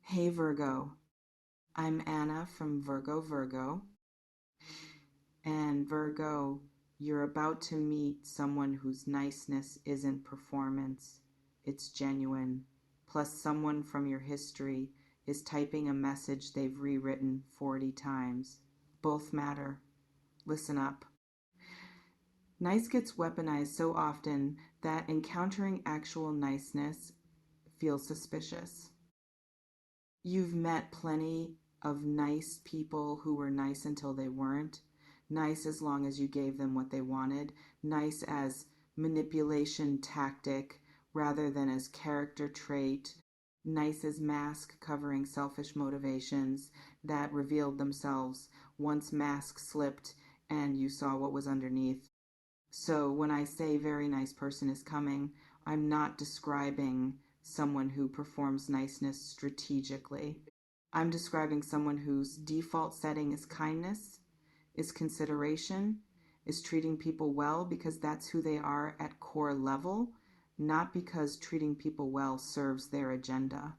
Hey Virgo, I'm Anna from Virgo, and Virgo, you're about to meet someone whose niceness isn't performance, it's genuine. Plus, someone from your history is typing a message they've rewritten 40 times. Both matter. Listen up. Nice gets weaponized so often that encountering actual niceness feels suspicious. You've met plenty of nice people who were nice until they weren't. Nice as long as you gave them what they wanted. Nice as manipulation tactic rather than as character trait. Nice as mask covering selfish motivations that revealed themselves once mask slipped and you saw what was underneath. So when I say very nice person is coming, I'm not describing someone who performs niceness strategically. I'm describing someone whose default setting is kindness, is consideration, is treating people well because that's who they are at core level, not because treating people well serves their agenda.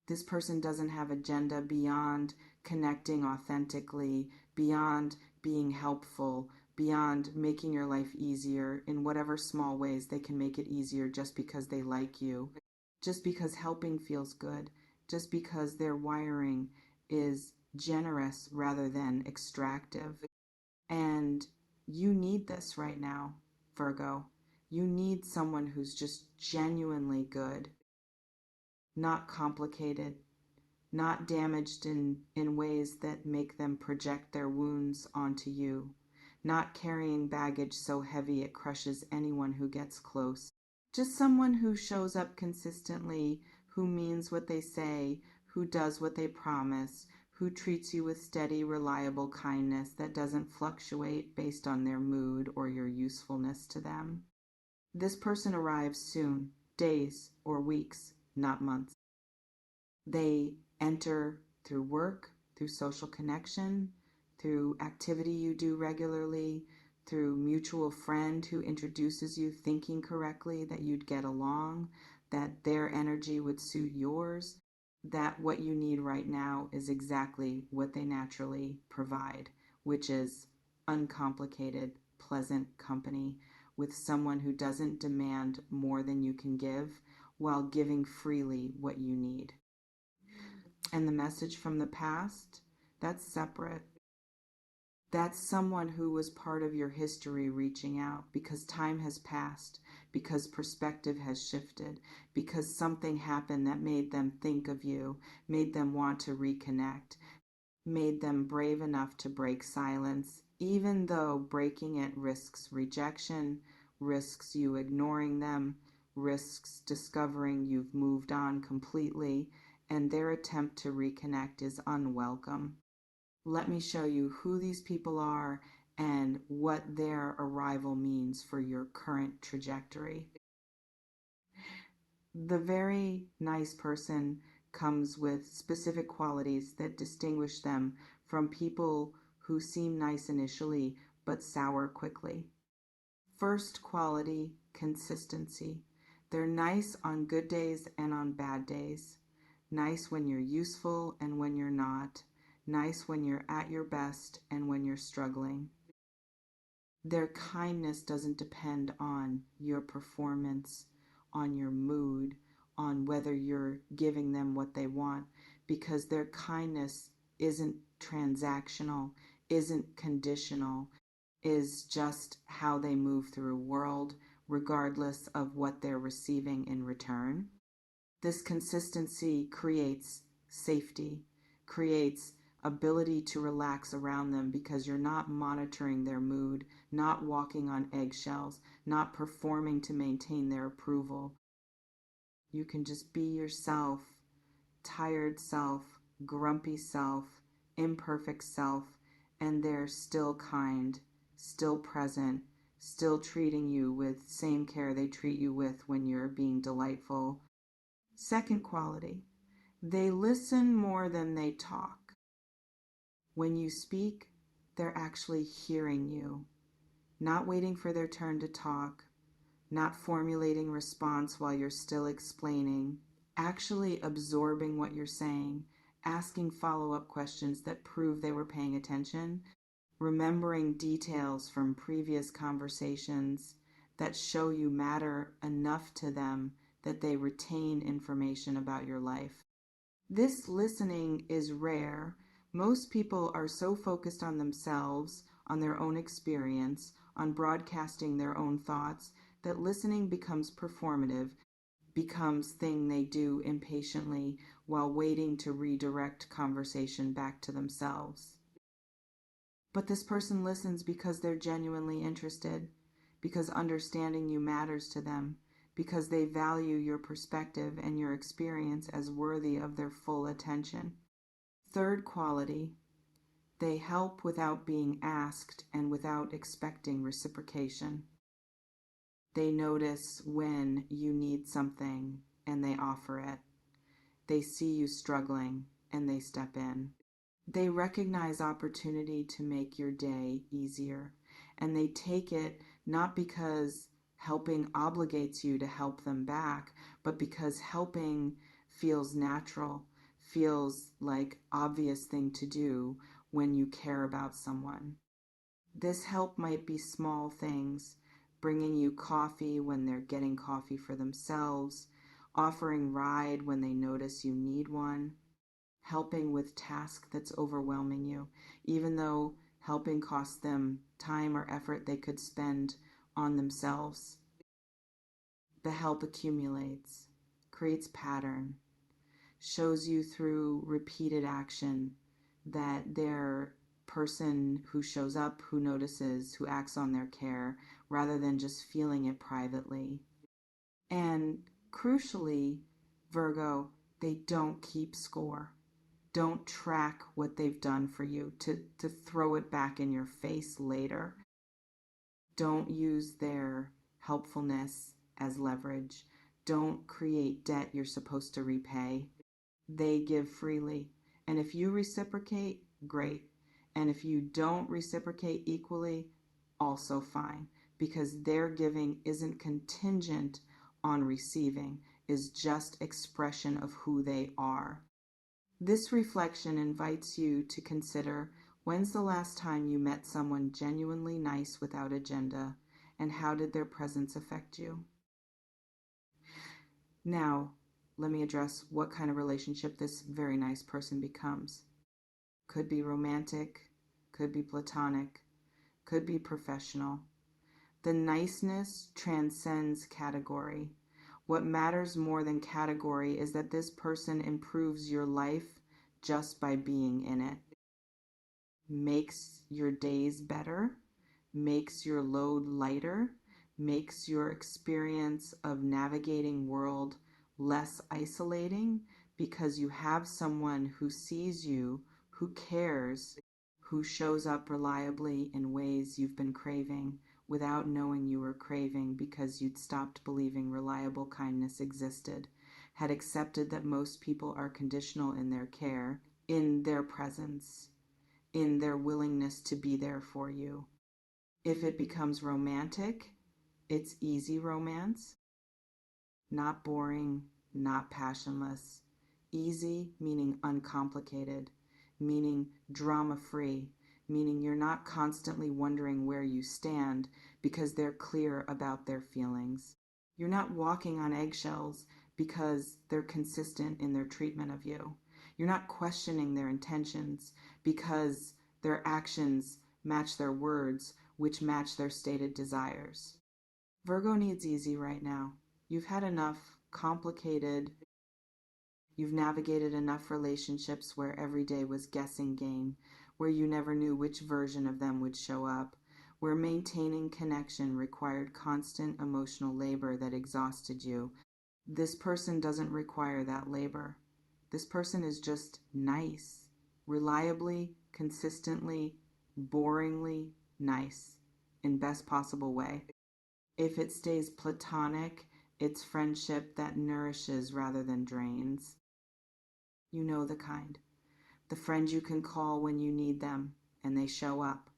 This person doesn't have agenda beyond connecting authentically, beyond being helpful, beyond making your life easier in whatever small ways they can make it easier just because they like you, just because helping feels good, just because their wiring is generous rather than extractive. And you need this right now, Virgo. You need someone who's just genuinely good, not complicated, not damaged in ways that make them project their wounds onto you, not carrying baggage so heavy it crushes anyone who gets close. Just someone who shows up consistently, who means what they say, who does what they promise, who treats you with steady, reliable kindness that doesn't fluctuate based on their mood or your usefulness to them. This person arrives soon, days or weeks, not months. They enter through work, through social connection, through activity you do regularly, through mutual friend who introduces you thinking correctly that you'd get along, that their energy would suit yours, that what you need right now is exactly what they naturally provide, which is uncomplicated, pleasant company with someone who doesn't demand more than you can give while giving freely what you need. And the message from the past, that's separate. That's someone who was part of your history reaching out because time has passed, because perspective has shifted, because something happened that made them think of you, made them want to reconnect, made them brave enough to break silence, even though breaking it risks rejection, risks you ignoring them, risks discovering you've moved on completely, and their attempt to reconnect is unwelcome. Let me show you who these people are and what their arrival means for your current trajectory. The very nice person comes with specific qualities that distinguish them from people who seem nice initially but sour quickly. First quality, consistency. They're nice on good days and on bad days. Nice when you're useful and when you're not. Nice when you're at your best and when you're struggling. Their kindness doesn't depend on your performance, on your mood, on whether you're giving them what they want, because their kindness isn't transactional, isn't conditional, is just how they move through a world, regardless of what they're receiving in return. This consistency creates safety, creates ability to relax around them because you're not monitoring their mood, not walking on eggshells, not performing to maintain their approval. You can just be yourself, tired self, grumpy self, imperfect self, and they're still kind, still present, still treating you with same care they treat you with when you're being delightful. Second quality, they listen more than they talk. When you speak, they're actually hearing you, not waiting for their turn to talk, not formulating response while you're still explaining. actually absorbing what you're saying, asking follow-up questions that prove they were paying attention, remembering details from previous conversations that show you matter enough to them that they retain information about your life. This listening is rare. Most people are so focused on themselves, on their own experience, on broadcasting their own thoughts, that listening becomes performative, becomes thing they do impatiently while waiting to redirect conversation back to themselves. But this person listens because they're genuinely interested, because understanding you matters to them, because they value your perspective and your experience as worthy of their full attention. Third quality, they help without being asked and without expecting reciprocation. They notice when you need something and they offer it. They see you struggling and they step in. They recognize opportunity to make your day easier, and they take it not because helping obligates you to help them back, but because helping feels natural, feels like obvious thing to do when you care about someone. This help might be small things, bringing you coffee when they're getting coffee for themselves, offering ride when they notice you need one, helping with task that's overwhelming you, even though helping costs them time or effort they could spend on themselves. The help accumulates, creates pattern, shows you through repeated action that they're person who shows up, who notices, who acts on their care, rather than just feeling it privately. And crucially, Virgo, they don't keep score. Don't track what they've done for you to throw it back in your face later. Don't use their helpfulness as leverage. Don't create debt you're supposed to repay. They give freely. And if you reciprocate, great. And if you don't reciprocate equally, also fine. Because their giving isn't contingent on receiving, is just expression of who they are. This reflection invites you to consider, when's the last time you met someone genuinely nice without agenda, and how did their presence affect you? Now, let me address what kind of relationship this very nice person becomes. Could be romantic, could be platonic, could be professional. The niceness transcends category. What matters more than category is that this person improves your life just by being in it. Makes your days better, makes your load lighter, makes your experience of navigating world less isolating, because you have someone who sees you, who cares, who shows up reliably in ways you've been craving without knowing you were craving, because you'd stopped believing reliable kindness existed, had accepted that most people are conditional in their care, in their presence, in their willingness to be there for you. If it becomes romantic, it's easy romance, not boring, not passionless. Easy meaning uncomplicated, meaning drama-free, meaning you're not constantly wondering where you stand because they're clear about their feelings. You're not walking on eggshells because they're consistent in their treatment of you. You're not questioning their intentions because their actions match their words, which match their stated desires. Virgo needs easy right now. You've had enough complicated. You've navigated enough relationships where every day was guessing game, where you never knew which version of them would show up, where maintaining connection required constant emotional labor that exhausted you. This person doesn't require that labor. This person is just nice, reliably, consistently, boringly nice, in best possible way. If it stays platonic, it's friendship that nourishes rather than drains. You know the kind. The friend you can call when you need them and they show up.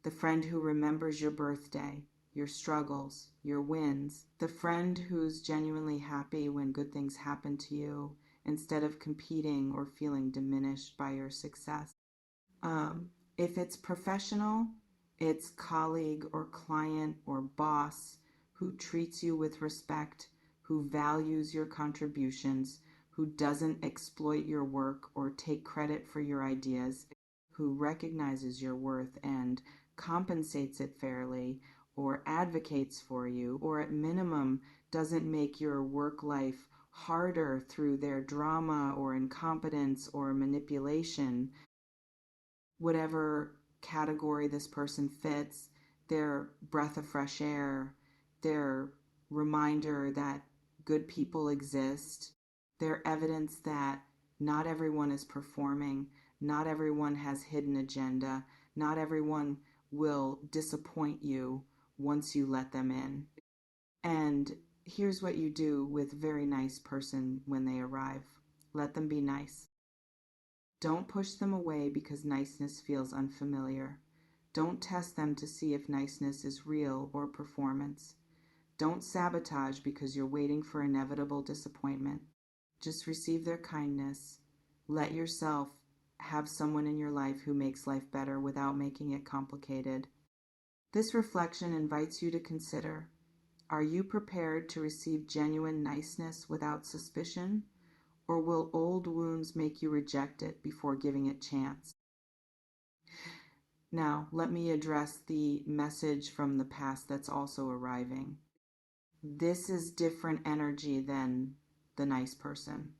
The friend who remembers your birthday your struggles, your wins. The friend who's genuinely happy when good things happen to you instead of competing or feeling diminished by your success. If it's professional, it's colleague or client or boss who treats you with respect, who values your contributions, who doesn't exploit your work or take credit for your ideas, who recognizes your worth and compensates it fairly or advocates for you, or at minimum doesn't make your work life harder through their drama or incompetence or manipulation. Whatever category this person fits, their breath of fresh air, their reminder that good people exist, their evidence that not everyone is performing, not everyone has hidden agenda, not everyone will disappoint you once you let them in. And here's what you do with a very nice person when they arrive. Let them be nice. Don't push them away because niceness feels unfamiliar. Don't test them to see if niceness is real or performance. Don't sabotage because you're waiting for inevitable disappointment. Just receive their kindness. Let yourself have someone in your life who makes life better without making it complicated. This reflection invites you to consider, are you prepared to receive genuine niceness without suspicion? Or will old wounds make you reject it before giving it chance? Now, let me address the message from the past that's also arriving. This is different energy than the nice person.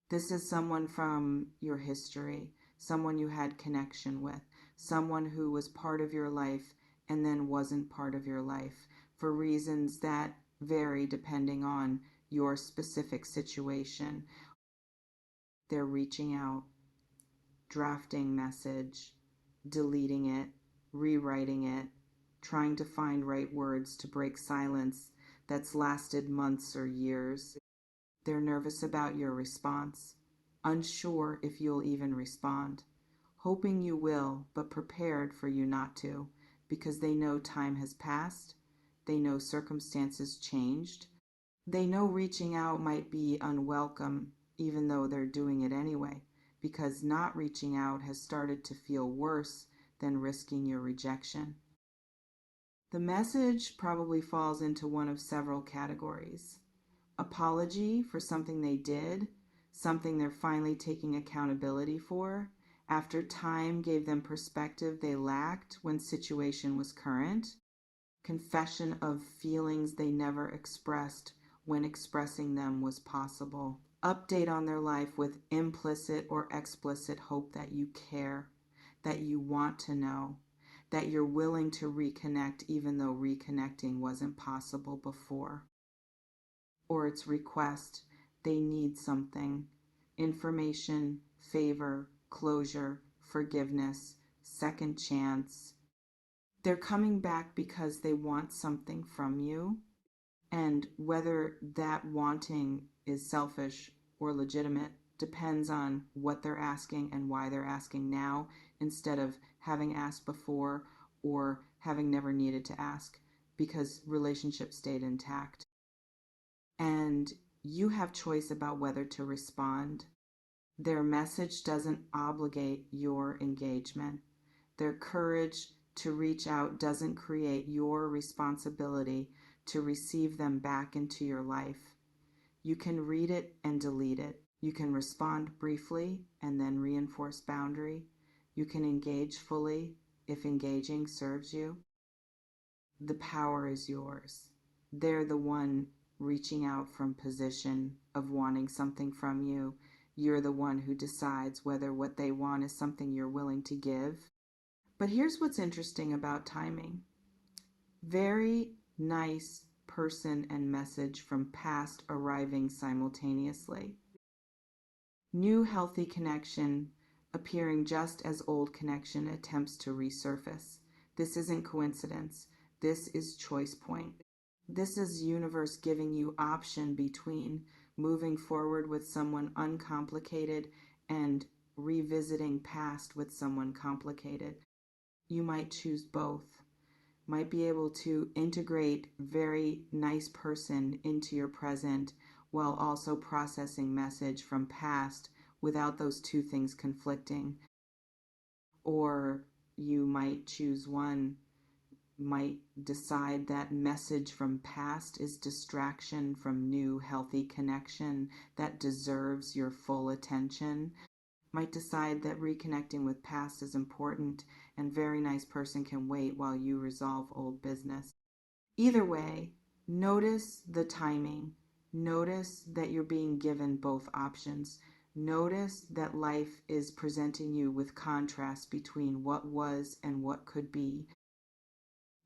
This is someone from your history, someone you had connection with, someone who was part of your life and then wasn't part of your life for reasons that vary depending on your specific situation. They're reaching out, drafting message, deleting it, rewriting it, trying to find right words to break silence that's lasted months or years. They're nervous about your response, unsure if you'll even respond, hoping you will, but prepared for you not to, because they know time has passed, they know circumstances changed, they know reaching out might be unwelcome, even though they're doing it anyway, because not reaching out has started to feel worse than risking your rejection. The message probably falls into one of several categories. Apology for something they did, something they're finally taking accountability for, after time gave them perspective they lacked when situation was current. Confession of feelings they never expressed when expressing them was possible. Update on their life with implicit or explicit hope that you care, that you want to know, that you're willing to reconnect even though reconnecting wasn't possible before. Or it's request, they need something, information, favor, closure, forgiveness, second chance. They're coming back because they want something from you. And whether that wanting is selfish or legitimate depends on what they're asking and why they're asking now instead of having asked before or having never needed to ask because relationships stayed intact. And you have choice about whether to respond. Their message doesn't obligate your engagement. Their courage to reach out doesn't create your responsibility to receive them back into your life. You can read it and delete it. You can respond briefly and then reinforce boundary. You can engage fully if engaging serves you. The power is yours. They're the one reaching out from position of wanting something from you. You're the one who decides whether what they want is something you're willing to give. But here's what's interesting about timing. Very nice person and message from past arriving simultaneously. New healthy connection appearing just as old connection attempts to resurface. This isn't coincidence. This is choice point. This is universe giving you option between moving forward with someone uncomplicated and revisiting past with someone complicated. You might choose both. might be able to integrate very nice person into your present while also processing message from past without those two things conflicting. Or you might choose one, might decide that message from past is distraction from new healthy connection that deserves your full attention. Might decide that reconnecting with past is important and very nice person can wait while you resolve old business. Either way, notice the timing. Notice that you're being given both options. Notice that life is presenting you with contrast between what was and what could be,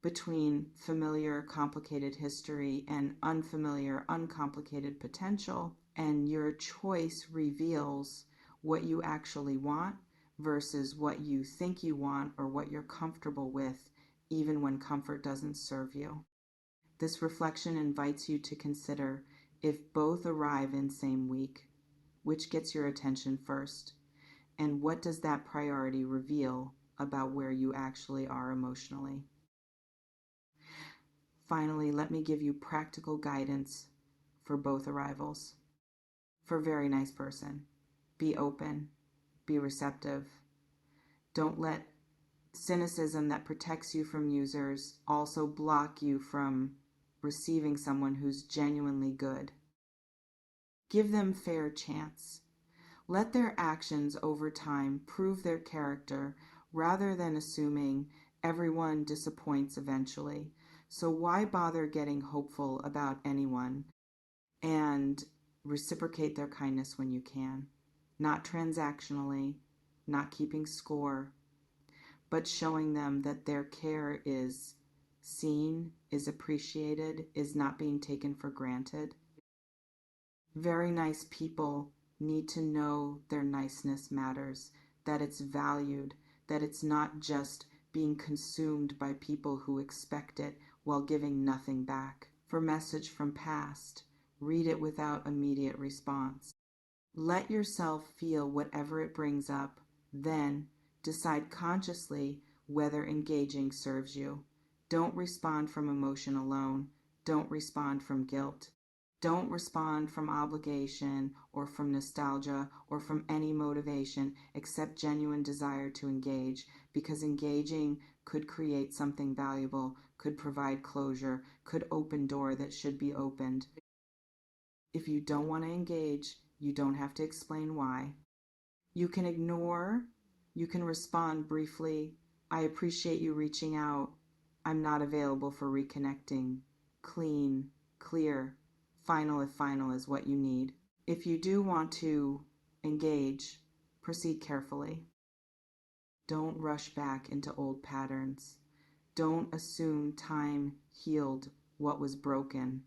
between familiar, complicated history and unfamiliar, uncomplicated potential, and your choice reveals what you actually want versus what you think you want or what you're comfortable with, even when comfort doesn't serve you. This reflection invites you to consider, if both arrive in same week, which gets your attention first, and what does that priority reveal about where you actually are emotionally. Finally, let me give you practical guidance for both arrivals. For very nice person, be open, be receptive. Don't let cynicism that protects you from users also block you from receiving someone who's genuinely good. Give them fair chance. Let their actions over time prove their character rather than assuming everyone disappoints eventually. So why bother getting hopeful about anyone, and reciprocate their kindness when you can. Not transactionally, not keeping score, but showing them that their care is seen, is appreciated, is not being taken for granted. Very nice people need to know their niceness matters, that it's valued, that it's not just being consumed by people who expect it while giving nothing back. For message from past, read it without immediate response. Let yourself feel whatever it brings up, then decide consciously whether engaging serves you. Don't respond from emotion alone. Don't respond from guilt. Don't respond from obligation or from nostalgia or from any motivation except genuine desire to engage, because engaging could create something valuable, could provide closure, could open door that should be opened. If you don't want to engage, you don't have to explain why. You can ignore, you can respond briefly. I appreciate you reaching out. I'm not available for reconnecting. Clean, clear. Final if final is what you need. If you do want to engage, proceed carefully. Don't rush back into old patterns. Don't assume time healed what was broken.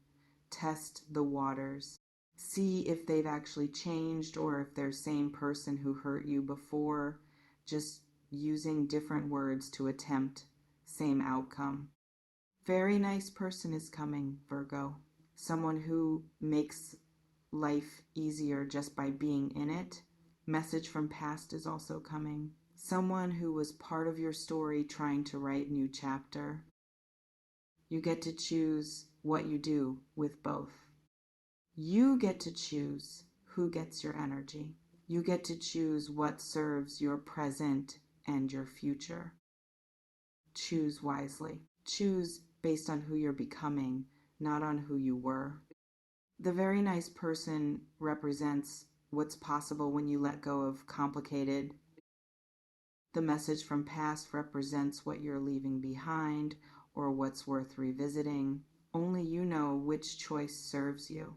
Test the waters. See if they've actually changed or if they're same person who hurt you before, just using different words to attempt same outcome. Very nice person is coming, Virgo. Someone who makes life easier just by being in it. Message from past is also coming. Someone who was part of your story trying to write new chapter. You get to choose what you do with both. You get to choose who gets your energy. You get to choose what serves your present and your future. Choose wisely. Choose based on who you're becoming, not on who you were. The very nice person represents what's possible when you let go of complicated. The message from past represents what you're leaving behind or what's worth revisiting. Only you know which choice serves you.